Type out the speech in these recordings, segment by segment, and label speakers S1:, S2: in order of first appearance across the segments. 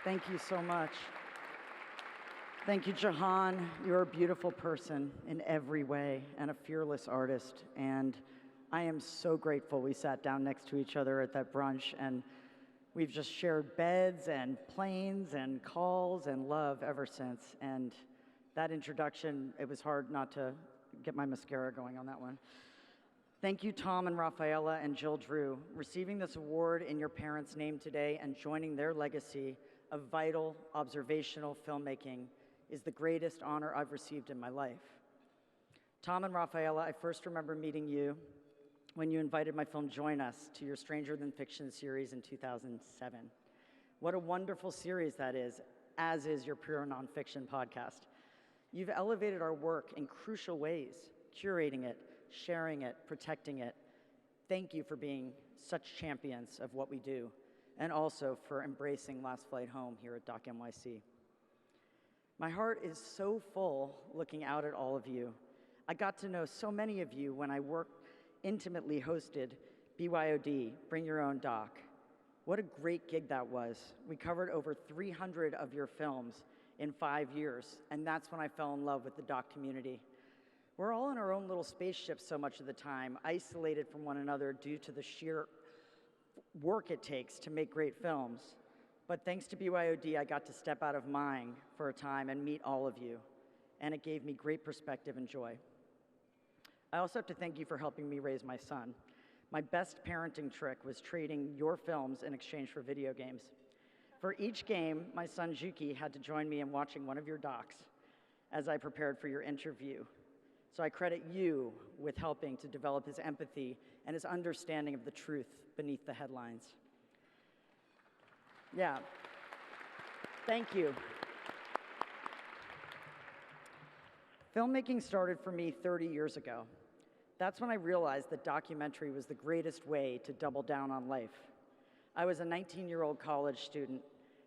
S1: Thank you so much. Thank you, Jahan. You're a beautiful person in every way and a fearless artist. And I am so grateful we sat down next to each other at that brunch, and we've just shared beds and planes and calls and love ever since. And that introduction, it was hard not to get my mascara going on that one. Thank you, Tom and Rafaela and Jill Drew. Receiving this award in your parents' name today and joining their legacy of vital observational filmmaking is the greatest honor I've received in my life. Tom and Rafaela, I first remember meeting you when you invited my film Join Us to your Stranger Than Fiction series in 2007. What a wonderful series that is, as is your Pure Nonfiction podcast. You've elevated our work in crucial ways, curating it, sharing it, protecting it. Thank you for being such champions of what we do, and also for embracing Last Flight Home here at Doc NYC. My heart is so full looking out at all of you. I got to know so many of you when I intimately hosted BYOD, Bring Your Own Doc. What a great gig that was. We covered over 300 of your films in 5 years, and that's when I fell in love with the doc community. We're all in our own little spaceships so much of the time, isolated from one another due to the sheer work it takes to make great films. But thanks to BYOD, I got to step out of mine for a time and meet all of you, and it gave me great perspective and joy. I also have to thank you for helping me raise my son. My best parenting trick was trading your films in exchange for video games. For each game, my son Juki had to join me in watching one of your docs as I prepared for your interview. So I credit you with helping to develop his empathy and his understanding of the truth beneath the headlines. Yeah, thank you. Filmmaking started for me 30 years ago. That's when I realized that documentary was the greatest way to double down on life. I was a 19-year-old college student.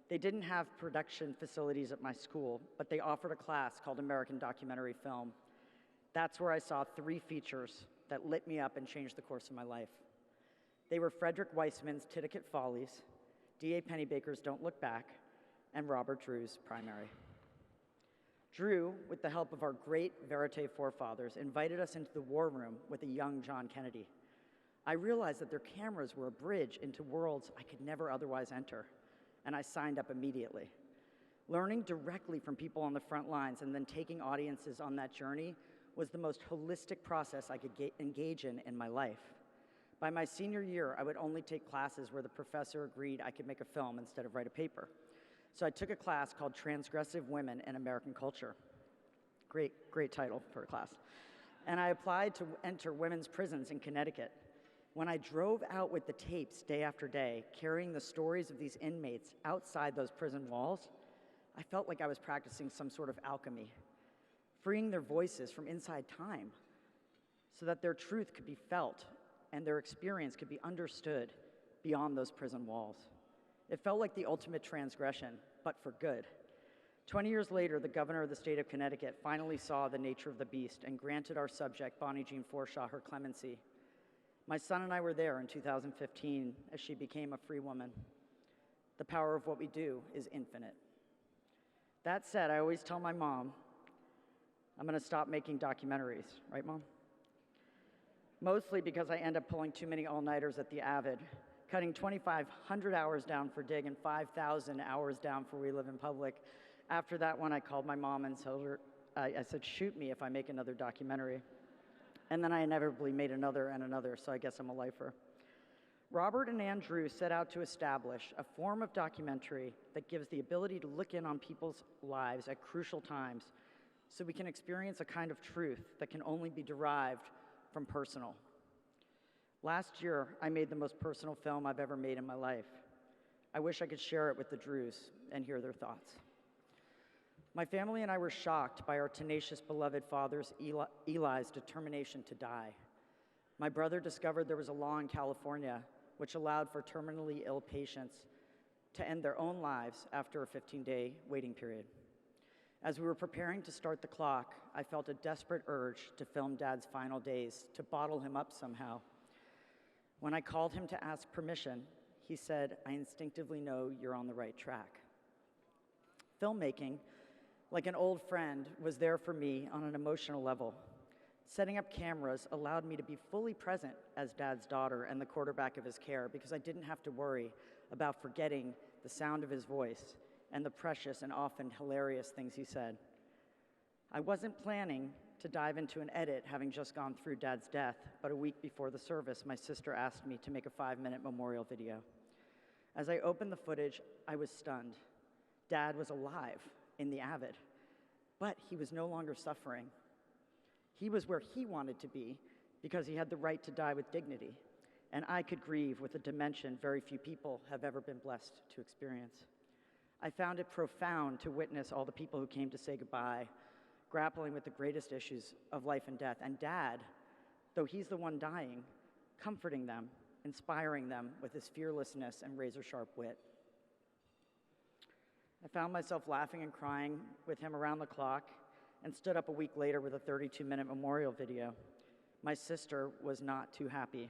S1: They didn't have production facilities at my school, but they offered a class called American Documentary Film. That's where I saw 3 features that lit me up and changed the course of my life. They were Frederick Weissman's Titicut Follies, D.A. Pennebaker's Don't Look Back, and Robert Drew's Primary. Drew, with the help of our great verite forefathers, invited us into the war room with a young John Kennedy. I realized that their cameras were a bridge into worlds I could never otherwise enter, and I signed up immediately. Learning directly from people on the front lines and then taking audiences on that journey was the most holistic process I could engage in my life. By my senior year, I would only take classes where the professor agreed I could make a film instead of write a paper. So I took a class called Transgressive Women in American Culture. Great title for a class. And I applied to enter women's prisons in Connecticut. When I drove out with the tapes day after day, carrying the stories of these inmates outside those prison walls, I felt like I was practicing some sort of alchemy, freeing their voices from inside time so that their truth could be felt and their experience could be understood beyond those prison walls. It felt like the ultimate transgression, but for good. 20 years later, the governor of the state of Connecticut finally saw the nature of the beast and granted our subject, Bonnie Jean Forshaw, her clemency. My son and I were there in 2015 as she became a free woman. The power of what we do is infinite. That said, I always tell my mom, I'm gonna stop making documentaries, right, Mom? Mostly because I end up pulling too many all-nighters at the Avid, cutting 2,500 hours down for Dig and 5,000 hours down for We Live in Public. After that one, I called my mom and told her, I said, shoot me if I make another documentary. And then I inevitably made another and another, so I guess I'm a lifer. Robert and Ann Drew set out to establish a form of documentary that gives the ability to look in on people's lives at crucial times so we can experience a kind of truth that can only be derived from personal. Last year, I made the most personal film I've ever made in my life. I wish I could share it with the Drews and hear their thoughts. My family and I were shocked by our tenacious, beloved father's Eli's determination to die. My brother discovered there was a law in California which allowed for terminally ill patients to end their own lives after a 15-day waiting period. As we were preparing to start the clock, I felt a desperate urge to film Dad's final days, to bottle him up somehow. When I called him to ask permission, he said, I instinctively know you're on the right track. Filmmaking, like an old friend, was there for me on an emotional level. Setting up cameras allowed me to be fully present as Dad's daughter and the quarterback of his care because I didn't have to worry about forgetting the sound of his voice and the precious and often hilarious things he said. I wasn't planning to dive into an edit having just gone through Dad's death, but a week before the service, my sister asked me to make a 5-minute memorial video. As I opened the footage, I was stunned. Dad was alive in the Avid, but he was no longer suffering. He was where he wanted to be because he had the right to die with dignity, and I could grieve with a dimension very few people have ever been blessed to experience. I found it profound to witness all the people who came to say goodbye, grappling with the greatest issues of life and death, and Dad, though he's the one dying, comforting them, inspiring them with his fearlessness and razor-sharp wit. I found myself laughing and crying with him around the clock and stood up a week later with a 32-minute memorial video. My sister was not too happy.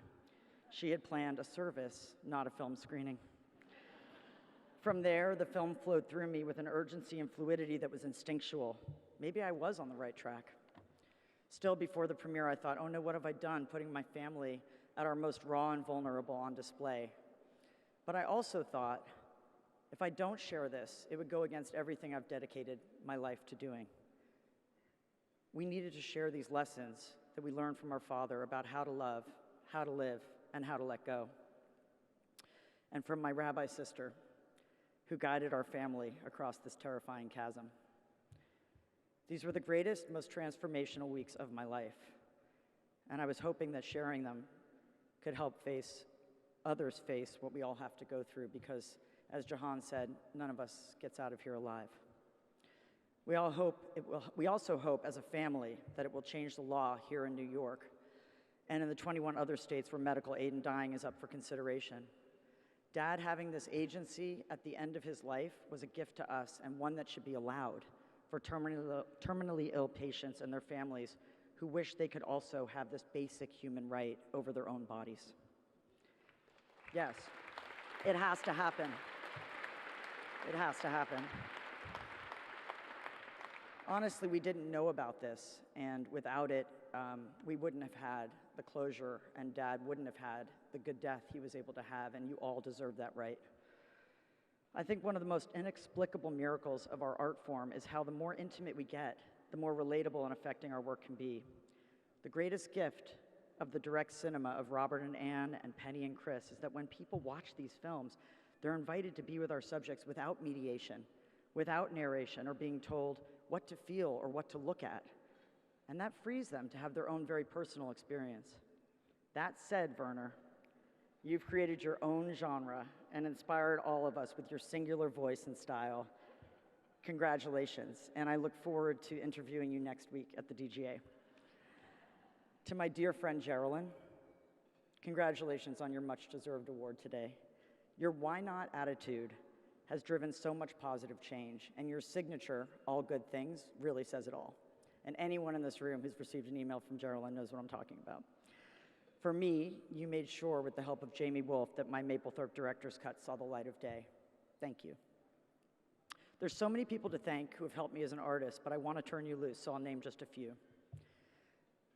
S1: She had planned a service, not a film screening. From there, the film flowed through me with an urgency and fluidity that was instinctual. Maybe I was on the right track. Still, before the premiere, I thought, oh no, what have I done, putting my family at our most raw and vulnerable on display? But I also thought, if I don't share this, it would go against everything I've dedicated my life to doing. We needed to share these lessons that we learned from our father about how to love, how to live, and how to let go. And from my rabbi sister, who guided our family across this terrifying chasm. These were the greatest, most transformational weeks of my life, and I was hoping that sharing them could help others face what we all have to go through because, as Jahan said, none of us gets out of here alive. We also hope as a family that it will change the law here in New York and in the 21 other states where medical aid in dying is up for consideration. Dad having this agency at the end of his life was a gift to us and one that should be allowed for terminally ill patients and their families who wish they could also have this basic human right over their own bodies. Yes, it has to happen. It has to happen. Honestly, we didn't know about this, and without it, we wouldn't have had the closure, and Dad wouldn't have had the good death he was able to have, and you all deserve that right. I think one of the most inexplicable miracles of our art form is how the more intimate we get, the more relatable and affecting our work can be. The greatest gift of the direct cinema of Robert and Anne and Penny and Chris is that when people watch these films, they're invited to be with our subjects without mediation, without narration or being told what to feel or what to look at. And that frees them to have their own very personal experience. That said, Werner, you've created your own genre and inspired all of us with your singular voice and style. Congratulations, and I look forward to interviewing you next week at the DGA. To my dear friend Geraldine, congratulations on your much-deserved award today. Your why not attitude has driven so much positive change, and your signature, all good things, really says it all. And anyone in this room who's received an email from Geraldine knows what I'm talking about. For me, you made sure with the help of Jamie Wolf that my Mapplethorpe director's cut saw the light of day. Thank you. There's so many people to thank who have helped me as an artist, but I want to turn you loose, so I'll name just a few.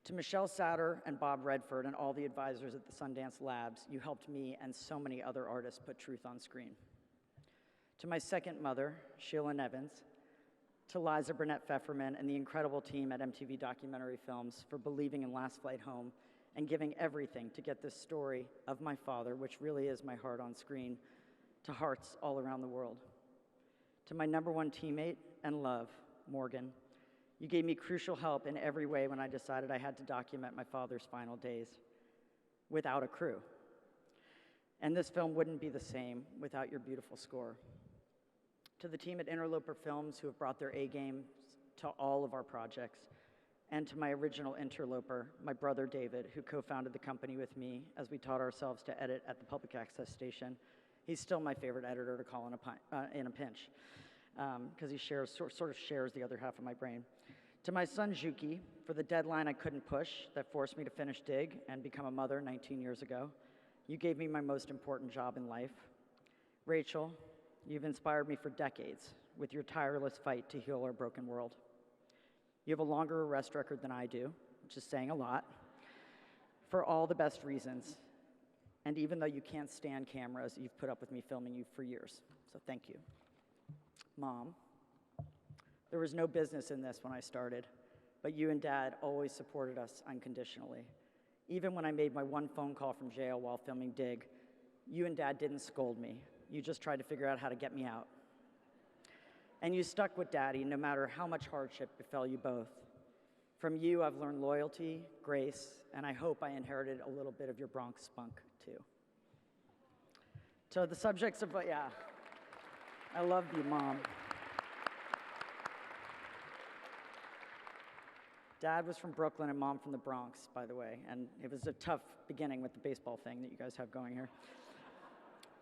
S1: To Michelle Satter and Bob Redford and all the advisors at the Sundance Labs, you helped me and so many other artists put truth on screen. To my second mother, Sheila Nevins, to Liza Burnett Pfefferman and the incredible team at MTV Documentary Films for believing in Last Flight Home and giving everything to get this story of my father, which really is my heart on screen, to hearts all around the world. To my number one teammate and love, Morgan, you gave me crucial help in every way when I decided I had to document my father's final days without a crew. And this film wouldn't be the same without your beautiful score. To the team at Interloper Films who have brought their A-game to all of our projects, and to my original interloper, my brother David, who co-founded the company with me as we taught ourselves to edit at the public access station. He's still my favorite editor to call in a pinch, because he sort of shares the other half of my brain. To my son Juki, for the deadline I couldn't push that forced me to finish Dig and become a mother 19 years ago. You gave me my most important job in life. Rachel, you've inspired me for decades, with your tireless fight to heal our broken world. You have a longer arrest record than I do, which is saying a lot, for all the best reasons. And even though you can't stand cameras, you've put up with me filming you for years. So thank you. Mom, there was no business in this when I started, but you and Dad always supported us unconditionally. Even when I made my one phone call from jail while filming Dig, you and Dad didn't scold me. You just tried to figure out how to get me out. And you stuck with Daddy no matter how much hardship befell you both. From you, I've learned loyalty, grace, and I hope I inherited a little bit of your Bronx spunk, too. So the subjects of, yeah, I love you, Mom. Dad was from Brooklyn and Mom from the Bronx, by the way, and it was a tough beginning with the baseball thing that you guys have going here.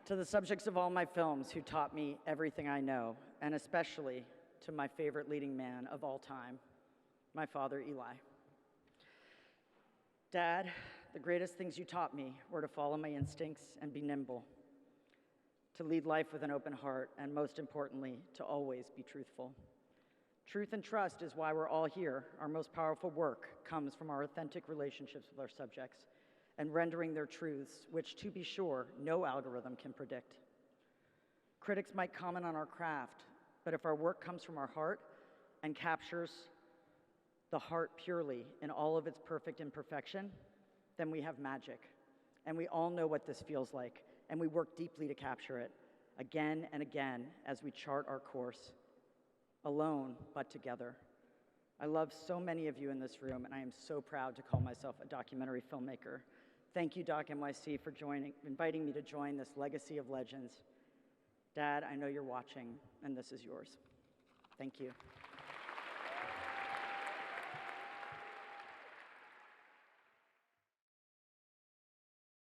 S1: To the subjects of all my films who taught me everything I know, and especially to my favorite leading man of all time, my father, Eli. Dad, the greatest things you taught me were to follow my instincts and be nimble, to lead life with an open heart, and most importantly, to always be truthful. Truth and trust is why we're all here. Our most powerful work comes from our authentic relationships with our subjects and rendering their truths, which, to be sure, no algorithm can predict. Critics might comment on our craft, but if our work comes from our heart and captures the heart purely in all of its perfect imperfection, then we have magic. And we all know what this feels like, and we work deeply to capture it, again and again as we chart our course, alone but together. I love so many of you in this room, and I am so proud to call myself a documentary filmmaker. Thank you, Doc NYC, for inviting me to join this legacy of legends. Dad, I know you're watching, and this is yours. Thank you.